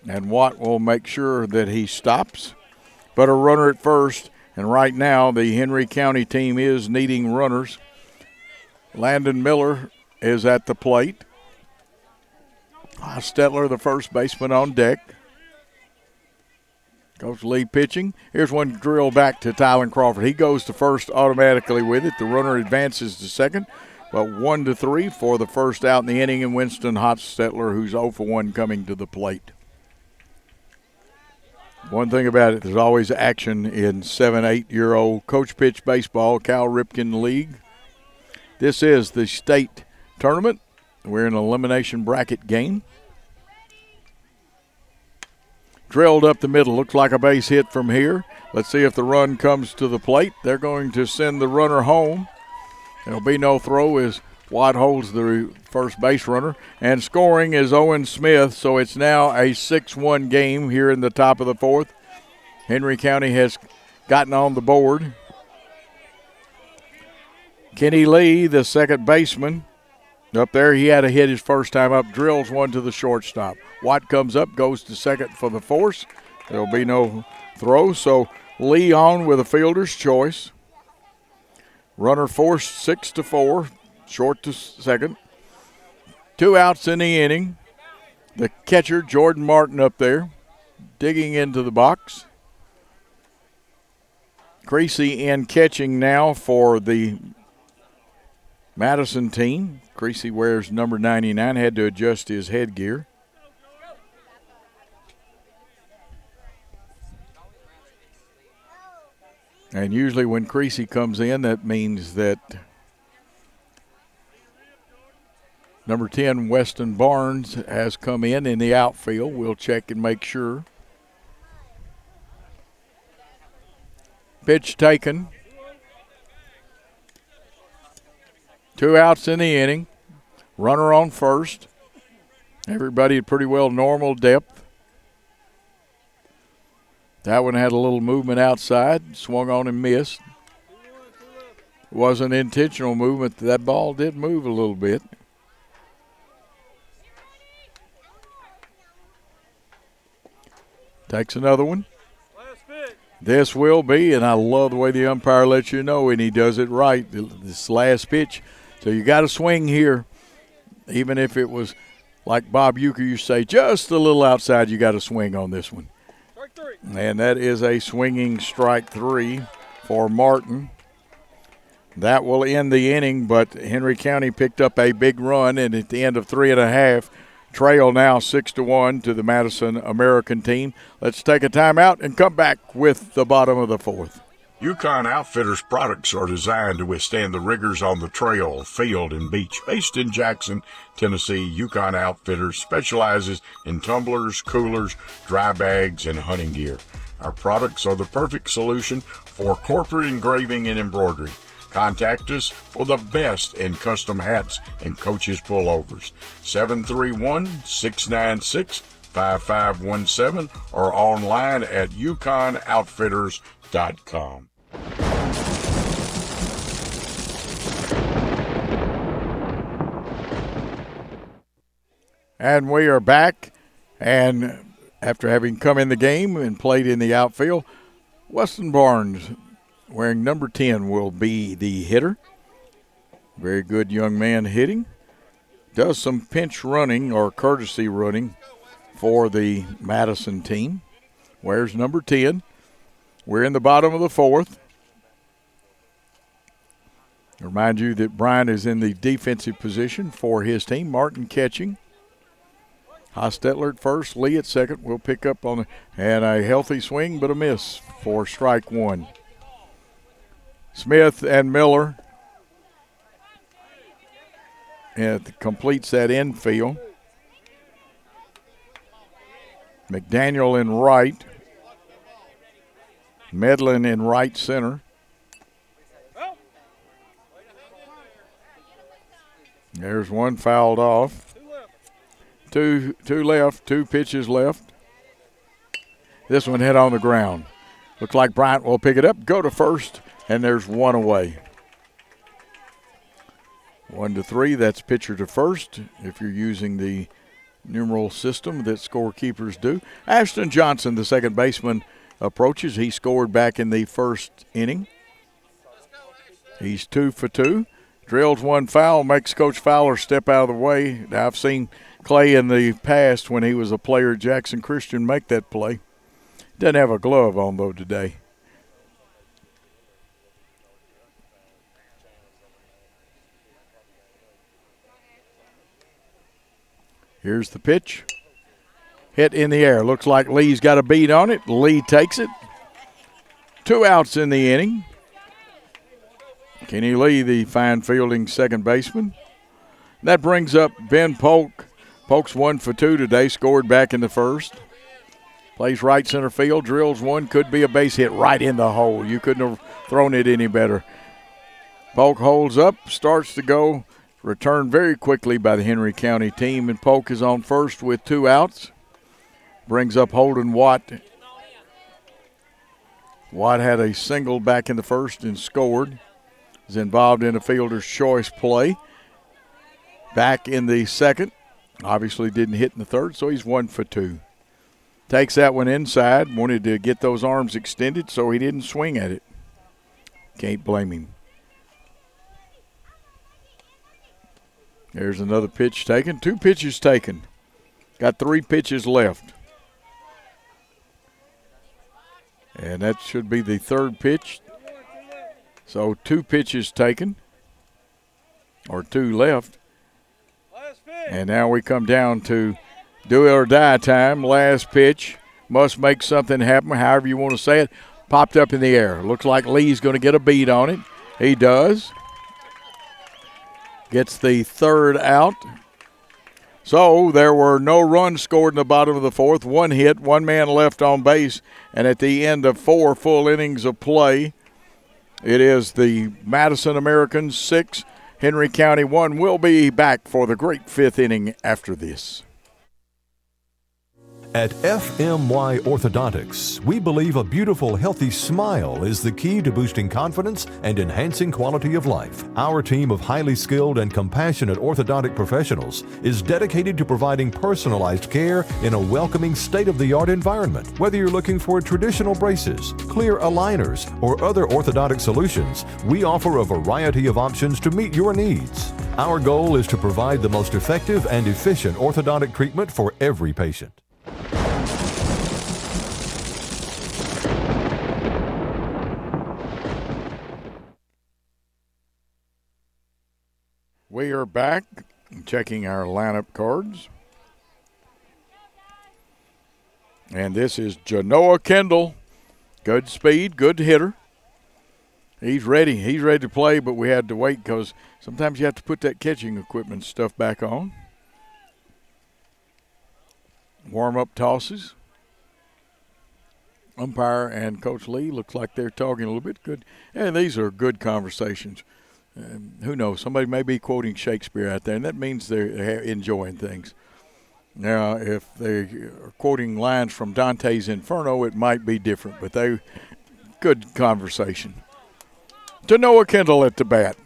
and Watt will make sure that he stops. But a runner at first, and right now the Henry County team is needing runners. Landon Miller is at the plate. Hostetler, the first baseman, on deck. Coach Lee pitching. Here's one drill back to Tylen Crawford. He goes to first automatically with it. The runner advances to second, but 1-3 for the first out in the inning, and Winston Hostetler, who's 0 for 1, coming to the plate. One thing about it, there's always action in 7-8-year-old coach pitch baseball, Cal Ripken League. This is the state tournament. We're in an elimination bracket game. Drilled up the middle. Looks like a base hit from here. Let's see if the run comes to the plate. They're going to send the runner home. There'll be no throw as Watt holds the first base runner, and scoring is Owen Smith, so it's now a 6-1 game here in the top of the fourth. Henry County has gotten on the board. Kenny Lee, the second baseman, up there, he had a hit his first time up, drills one to the shortstop. Watt comes up, goes to second for the force. There will be no throw, so Lee on with a fielder's choice. Runner forced 6-4, short to second. 2 outs in the inning. The catcher, Jordan Martin, up there, digging into the box. Creasy in catching now for the Madison team. Creasy wears number 99, had to adjust his headgear. And usually when Creasy comes in, that means that number 10, Weston Barnes, has come in the outfield. We'll check and make sure. Pitch taken. 2 outs in the inning. Runner on first. Everybody at pretty well normal depth. That one had a little movement outside. Swung on and missed. It wasn't intentional movement. That ball did move a little bit. Takes another one. This will be, and I love the way the umpire lets you know, and he does it right, this last pitch. So you got to swing here, even if it was like Bob Uecker used to say, just a little outside, you got to swing on this one. Strike 3. And that is a swinging strike 3 for Martin. That will end the inning, but Henry County picked up a big run, and at the end of 3.5, trail now 6-1 to the Madison American team. Let's take a timeout and come back with the bottom of the fourth. Yukon Outfitters products are designed to withstand the rigors on the trail, field, and beach. Based in Jackson, Tennessee, Yukon Outfitters specializes in tumblers, coolers, dry bags, and hunting gear. Our products are the perfect solution for corporate engraving and embroidery. Contact us for the best in custom hats and coaches pullovers. 731-696-5517 or online at yukonoutfitters.com. And we are back, and after having come in the game and played in the outfield, Weston Barnes, wearing number 10, will be the hitter. Very good young man hitting. Does some pinch running or courtesy running for the Madison team. Wears number 10. We're in the bottom of the fourth. Remind you that Brian is in the defensive position for his team. Martin catching. Hostetler at first, Lee at second. We'll pick up on and a healthy swing, but a miss for strike 1. Smith and Miller completes that infield. McDaniel in right. Medlin in right center. There's one fouled off. Two left, 2 pitches left. This one hit on the ground. Looks like Bryant will pick it up, go to first, and there's one away. 1-3, that's pitcher to first if you're using the numeral system that scorekeepers do. Ashton Johnson, the second baseman, approaches. He scored back in the first inning. He's 2 for 2. Drills one foul, makes Coach Fowler step out of the way. Now, I've seen Clay in the past when he was a player at Jackson Christian make that play. Doesn't have a glove on, though, today. Here's the pitch. Hit in the air. Looks like Lee's got a beat on it. Lee takes it. 2 outs in the inning. Kenny Lee, the fine fielding second baseman. That brings up Ben Polk. Polk's 1 for 2 today, scored back in the first. Plays right center field, drills one, could be a base hit right in the hole. You couldn't have thrown it any better. Polk holds up, starts to go, Returned very quickly by the Henry County team, and Polk is on first with 2 outs. Brings up Holden Watt. Watt had a single back in the first and scored. Is involved in a fielder's choice play. Back in the second. Obviously didn't hit in the third, so he's 1 for 2. Takes that one inside. Wanted to get those arms extended, so he didn't swing at it. Can't blame him. There's another pitch taken. 2 pitches taken. Got 3 pitches left. And that should be the 3rd pitch. So 2 pitches taken. Or 2 left. And now we come down to do it or die time. Last pitch. Must make something happen, however you want to say it. Popped up in the air. Looks like Lee's going to get a beat on it. He does. Gets the 3rd out. So there were no runs scored in the bottom of the 4th. 1 hit, 1 man left on base. And at the end of 4 full innings of play, it is the Madison Americans 6, Henry County 1. We'll be back for the great 5th inning after this. At FMY Orthodontics, we believe a beautiful, healthy smile is the key to boosting confidence and enhancing quality of life. Our team of highly skilled and compassionate orthodontic professionals is dedicated to providing personalized care in a welcoming, state-of-the-art environment. Whether you're looking for traditional braces, clear aligners, or other orthodontic solutions, we offer a variety of options to meet your needs. Our goal is to provide the most effective and efficient orthodontic treatment for every patient. We are back, checking our lineup cards. And this is Genoa Kendall. Good speed, good hitter. He's ready. He's ready to play, but we had to wait because sometimes you have to put that catching equipment stuff back on. Warm-up tosses. Umpire and Coach Lee looks like they're talking a little bit. Good. And these are good conversations. Who knows? Somebody may be quoting Shakespeare out there, and that means they're enjoying things. Now, if they are quoting lines from Dante's Inferno, it might be different, but good conversation. To Noah Kendall at the bat.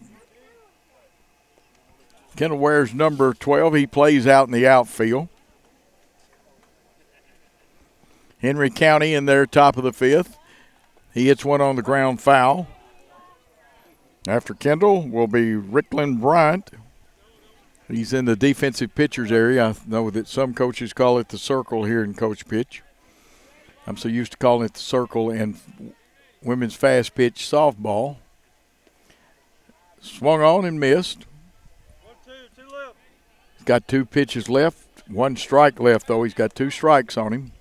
Kendall wears number 12. He plays out in the outfield. Henry County in their top of the 5th. He hits one on the ground foul. After Kendall will be Ricklin Bryant. He's in the defensive pitchers area. I know that some coaches call it the circle here in Coach Pitch. I'm so used to calling it the circle in women's fast pitch softball. Swung on and missed. 2 left. He's got 2 pitches left. 1 strike left, though. He's got 2 strikes on him.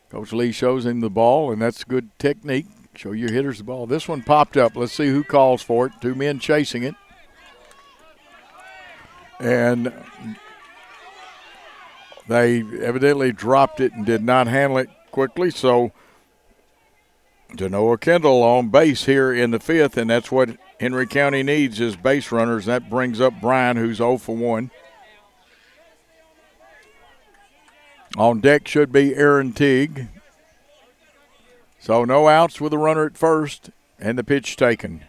Coach Lee shows him the ball, and that's good technique. Show your hitters the ball. This one popped up. Let's see who calls for it. 2 men chasing it. And they evidently dropped it and did not handle it quickly. So Genoa Kendall on base here in the 5th, and that's what Henry County needs is base runners. That brings up Brian, who's 0 for 1. On deck should be Aaron Teague. So no outs with a runner at first, and the pitch taken.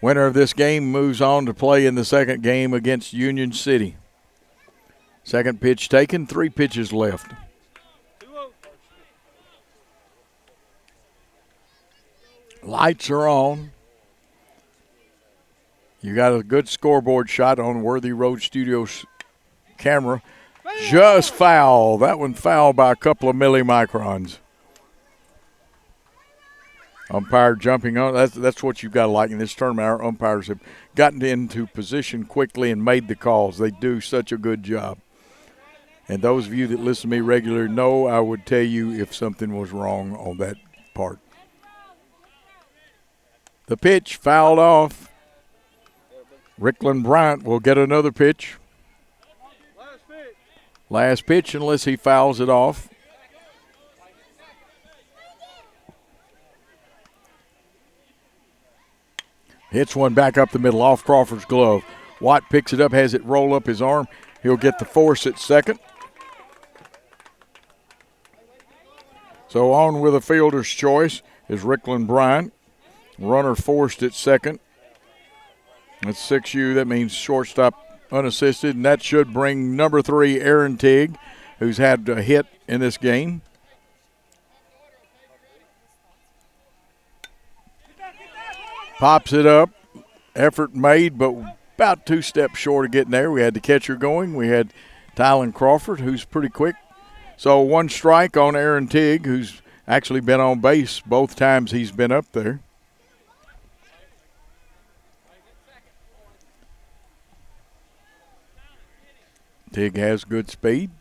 Winner of this game moves on to play in the second game against Union City. Second pitch taken, 3 pitches left. Lights are on. You got a good scoreboard shot on Worthy Road Studios camera. Just foul. That one foul by a couple of millimicrons. Umpire jumping on. That's what you've got to like in this tournament. Our umpires have gotten into position quickly and made the calls. They do such a good job. And those of you that listen to me regularly know I would tell you if something was wrong on that part. The pitch fouled off. Ricklin Bryant will get another pitch. Last pitch unless he fouls it off. Hits one back up the middle off Crawford's glove. Watt picks it up, has it roll up his arm. He'll get the force at second. So on with a fielder's choice is Rickland Bryant. Runner forced at second. That's 6U. That means shortstop unassisted, and that should bring number 3, Aaron Tigg, who's had a hit in this game. Pops it up. Effort made, but about 2 steps short of getting there. We had the catcher going. We had Tylen Crawford, who's pretty quick. So 1 strike on Aaron Tigg, who's actually been on base both times he's been up there. Tigg has good speed.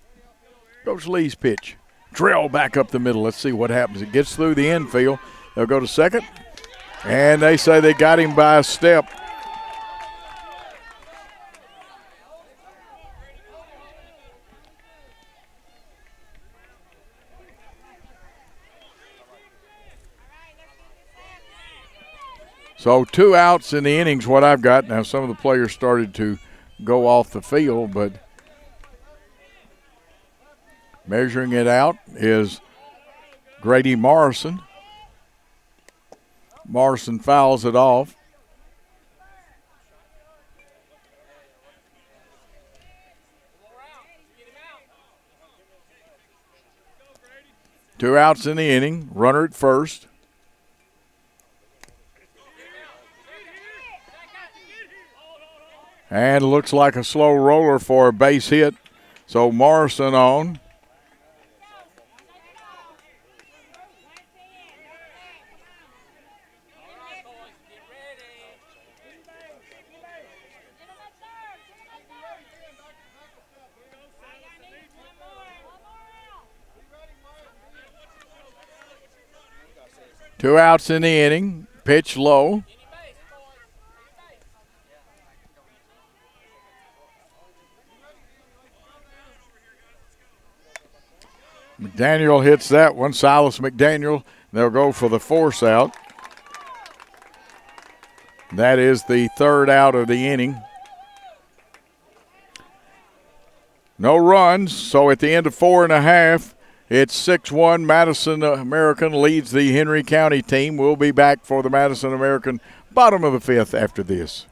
Goes Lee's pitch. Drill back up the middle. Let's see what happens. It gets through the infield. They'll go to second. And they say they got him by a step. So 2 outs in the innings, what I've got. Now some of the players started to go off the field, but measuring it out is Grady Morrison. Morrison fouls it off. Two outs in the inning. Runner at first. And looks like a slow roller for a base hit. So Morrison on. Two outs in the inning. Pitch low. McDaniel hits that one. Silas McDaniel. They'll go for the force out. That is the 3rd out of the inning. No runs, so at the end of 4.5, it's 6-1. Madison American leads the Henry County team. We'll be back for the Madison American bottom of the 5th after this.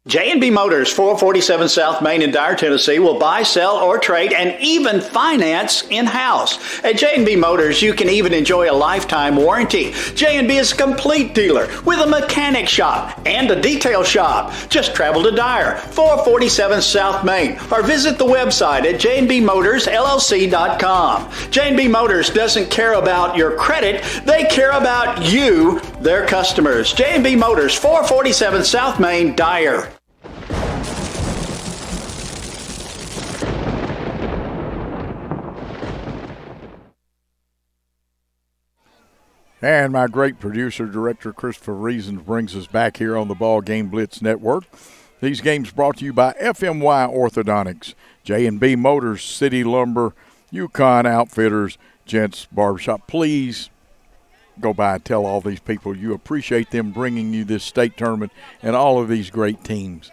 J&B Motors, 447 South Main in Dyer, Tennessee, will buy, sell, or trade, and even finance in-house. At J&B Motors, you can even enjoy a lifetime warranty. J&B is a complete dealer with a mechanic shop and a detail shop. Just travel to Dyer, 447 South Main, or visit the website at jnbmotorsllc.com. J&B Motors doesn't care about your credit. They care about you, their customers. J&B Motors, 447 South Main, Dyer. And my great producer, director, Christopher Reasons, brings us back here on the BallGame Blitz Network. These games brought to you by FMY Orthodontics, J&B Motors, City Lumber, Yukon Outfitters, Gents Barbershop. Please go by and tell all these people you appreciate them bringing you this state tournament and all of these great teams.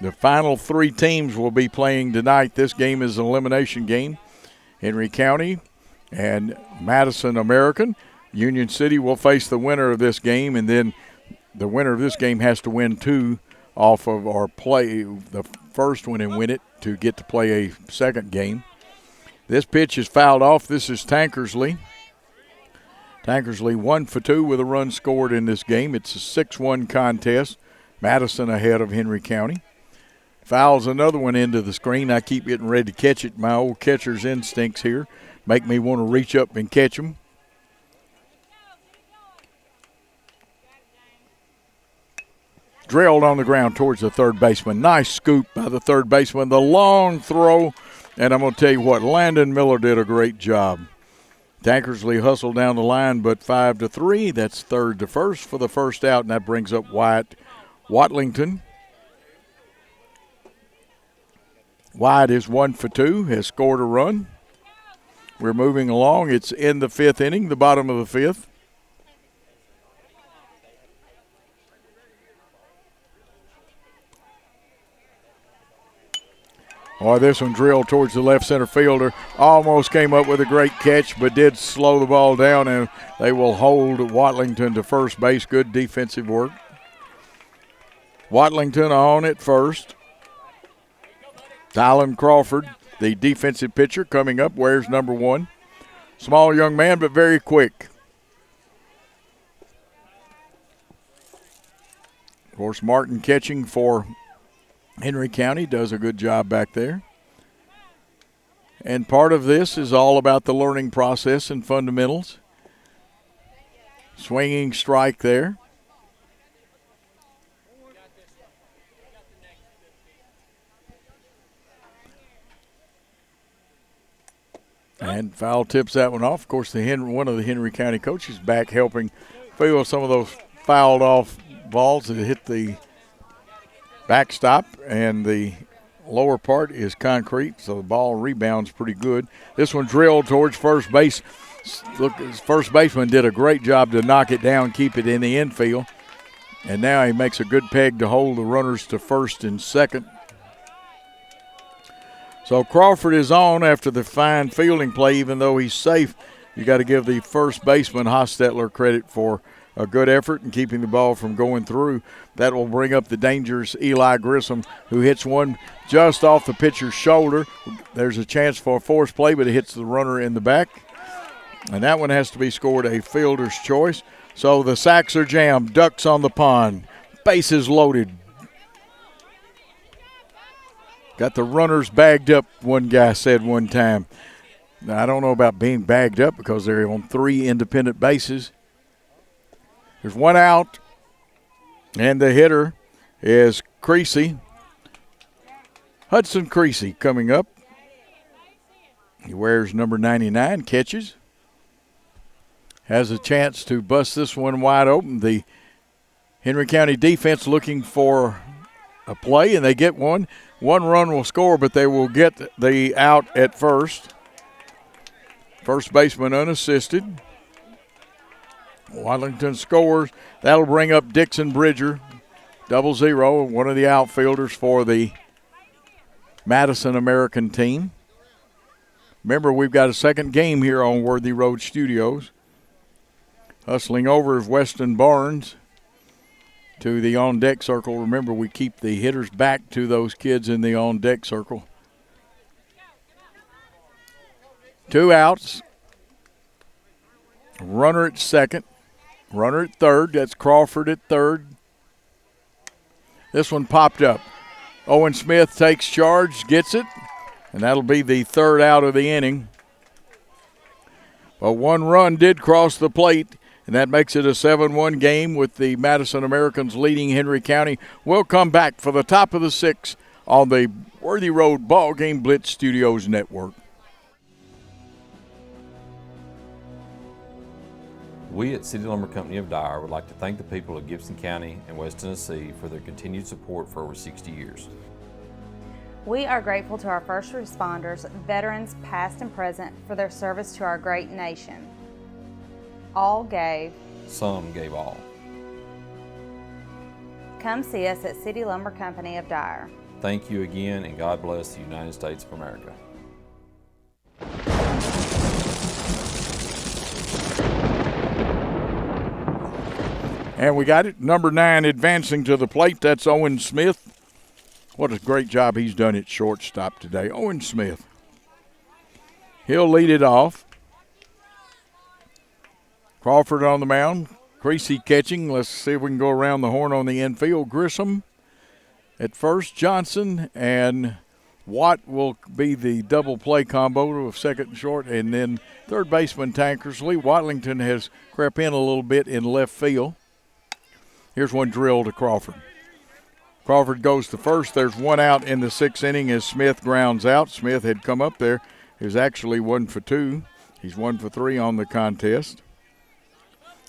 The final 3 teams will be playing tonight. This game is an elimination game. Henry County and Madison American. Union City will face the winner of this game, and then the winner of this game has to win 2 off of or play the first one and win it to get to play a second game. This pitch is fouled off. This is Tankersley. Tankersley 1 for 2 with a run scored in this game. It's a 6-1 contest. Madison ahead of Henry County. Fouls another one into the screen. I keep getting ready to catch it. My old catcher's instincts here make me want to reach up and catch them. Drilled on the ground towards the third baseman. Nice scoop by the third baseman. The long throw, and I'm going to tell you what, Landon Miller did a great job. Tankersley hustled down the line, but 5-3. That's 3rd to 1st for the first out, and that brings up Wyatt Watlington. Wyatt is 1 for 2, has scored a run. We're moving along. It's in the 5th inning, the bottom of the 5th. Oh, this one drilled towards the left center fielder. Almost came up with a great catch, but did slow the ball down, and they will hold Watlington to first base. Good defensive work. Watlington on at first. Dylan Crawford, the defensive pitcher, coming up, wears number 1. Small young man, but very quick. Of course, Martin catching for Henry County, does a good job back there. And part of this is all about the learning process and fundamentals. Swinging strike there. And foul tips that one off. Of course, one of the Henry County coaches back helping field some of those fouled off balls that hit the backstop, and the lower part is concrete, so the ball rebounds pretty good. This one drilled towards first base. Look, his first baseman did a great job to knock it down, keep it in the infield. And now he makes a good peg to hold the runners to first and second. So Crawford is on after the fine fielding play. Even though he's safe, you got to give the first baseman, Hostetler, credit for a good effort in keeping the ball from going through. That will bring up the dangerous Eli Grissom, who hits one just off the pitcher's shoulder. There's a chance for a force play, but it hits the runner in the back. And that one has to be scored a fielder's choice. So the sacks are jammed, ducks on the pond, bases loaded. Got the runners bagged up, one guy said one time. Now, I don't know about being bagged up because they're on 3 independent bases. There's one out, and the hitter is Creasy. Hudson Creasy coming up. He wears number 99, catches. Has a chance to bust this one wide open. The Henry County defense looking for a play, and they get one. 1 run will score, but they will get the out at first. First baseman unassisted. Watlington scores. That'll bring up Dixon Bridger, 0-0, one of the outfielders for the Madison American team. Remember, we've got a second game here on Worthy Road Studios. Hustling over is Weston Barnes to the on-deck circle. Remember, we keep the hitters back to those kids in the on-deck circle. 2 outs. Runner at second. Runner at third. That's Crawford at third. This one popped up. Owen Smith takes charge, gets it, and that'll be the 3rd out of the inning. But 1 run did cross the plate, and that makes it a 7-1 game with the Madison Americans leading Henry County. We'll come back for the top of the 6th on the Worthy Road BallGame Blitz Studios Network. We at City Lumber Company of Dyer would like to thank the people of Gibson County and West Tennessee for their continued support for over 60 years. We are grateful to our first responders, veterans past and present, for their service to our great nation. All gave. Some gave all. Come see us at City Lumber Company of Dyer. Thank you again, and God bless the United States of America. And we got it. Number 9 advancing to the plate. That's Owen Smith. What a great job he's done at shortstop today. Owen Smith. He'll lead it off. Crawford on the mound. Creasy catching. Let's see if we can go around the horn on the infield. Grissom at first. Johnson and Watt will be the double play combo of second and short. And then third baseman Tankersley. Watlington has crept in a little bit in left field. Here's one drill to Crawford. Crawford goes to first. There's 1 out in the 6th inning as Smith grounds out. Smith had come up there. He was actually 1 for 2. He's 1 for 3 on the contest.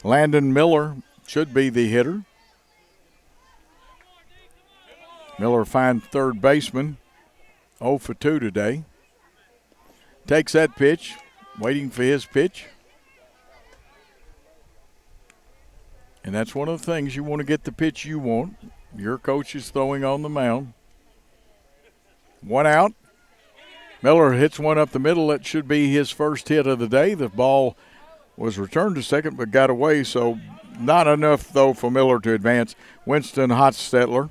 Landon Miller should be the hitter. Miller finds third baseman. 0 for 2 today. Takes that pitch, waiting for his pitch. And that's one of the things, you want to get the pitch you want. Your coach is throwing on the mound. 1 out. Miller hits one up the middle. That should be his first hit of the day. The ball was returned to second but got away, so not enough, though, for Miller to advance. Winston Hotstetler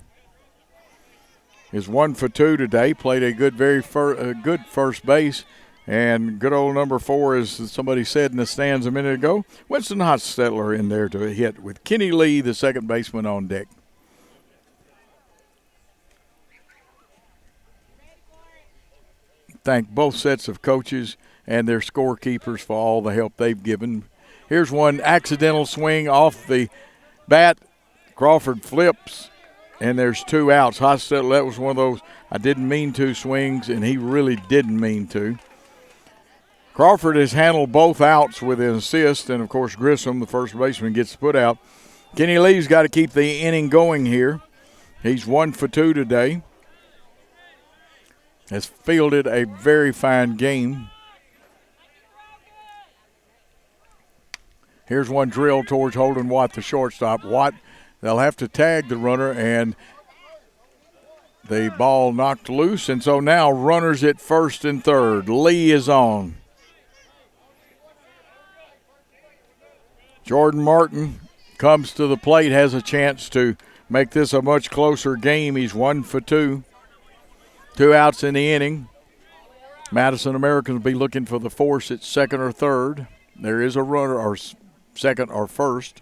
is 1 for 2 today. Played a good, good first base. And good old number 4, as somebody said in the stands a minute ago, Winston Hotstetler in there to hit with Kenny Lee, the second baseman, on deck. Thank both sets of coaches and their scorekeepers for all the help they've given. Here's one accidental swing off the bat. Crawford flips, and there's 2 outs. Hotstetler, that was one of those I didn't mean to swings, and he really didn't mean to. Crawford has handled both outs with an assist, and, of course, Grissom, the first baseman, gets the put out. Kenny Lee's got to keep the inning going here. He's 1 for 2 today. Has fielded a very fine game. Here's one drill towards Holden Watt, the shortstop. Watt, they'll have to tag the runner, and the ball knocked loose. And so now runners at first and third. Lee is on. Jordan Martin comes to the plate, has a chance to make this a much closer game. He's 1 for 2. 2 outs in the inning. Madison Americans will be looking for the force at second or third. There is a runner, or second or first.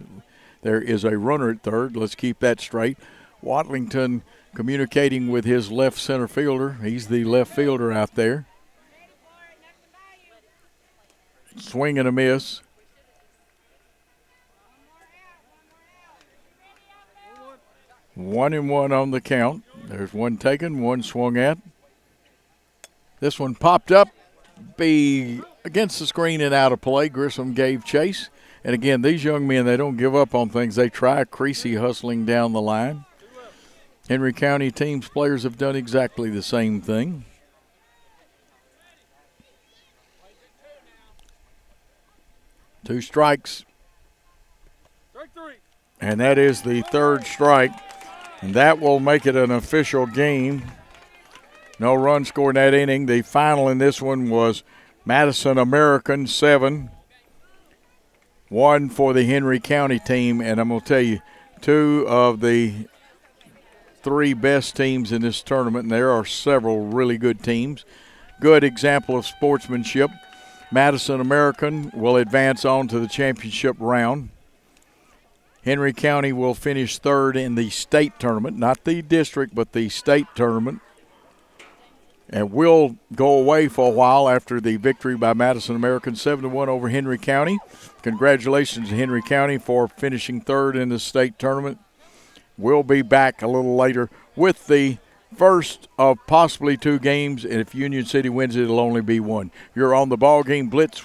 There is a runner at third. Let's keep that straight. Watlington communicating with his left center fielder. He's the left fielder out there. Swing and a miss. 1-1 on the count. There's one taken, one swung at. This one popped up, be against the screen and out of play. Grissom gave chase. And again, these young men, they don't give up on things. They try. Creasy hustling down the line. Henry County teams players have done exactly the same thing. Two strikes. Strike 3. And that is the third strike. And that will make it an official game. No run scored in that inning. The final in this one was Madison American 7. 1 for the Henry County team. And I'm going to tell you, 2 of the 3 best teams in this tournament, and there are several really good teams. Good example of sportsmanship. Madison American will advance on to the championship round. Henry County will finish third in the state tournament, not the district, but the state tournament. And will go away for a while after the victory by Madison American 7-1 over Henry County. Congratulations to Henry County for finishing third in the state tournament. We'll be back a little later with the first of possibly 2 games, and if Union City wins it, it'll only be 1. You're on the BallGame Blitz,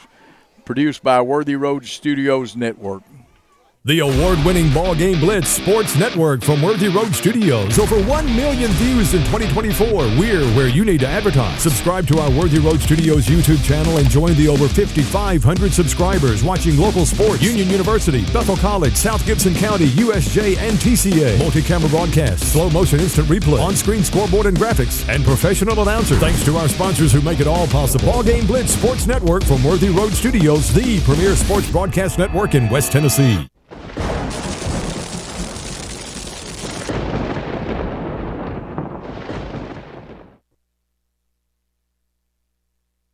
produced by Worthy Road Studios Network. The award-winning BallGame Blitz Sports Network from Worthy Road Studios. Over 1 million views in 2024. We're where you need to advertise. Subscribe to our Worthy Road Studios YouTube channel and join the over 5,500 subscribers watching local sports, Union University, Bethel College, South Gibson County, USJ, and TCA. Multi-camera broadcasts, slow-motion instant replay, on-screen scoreboard and graphics, and professional announcers. Thanks to our sponsors who make it all possible. BallGame Blitz Sports Network from Worthy Road Studios, the premier sports broadcast network in West Tennessee.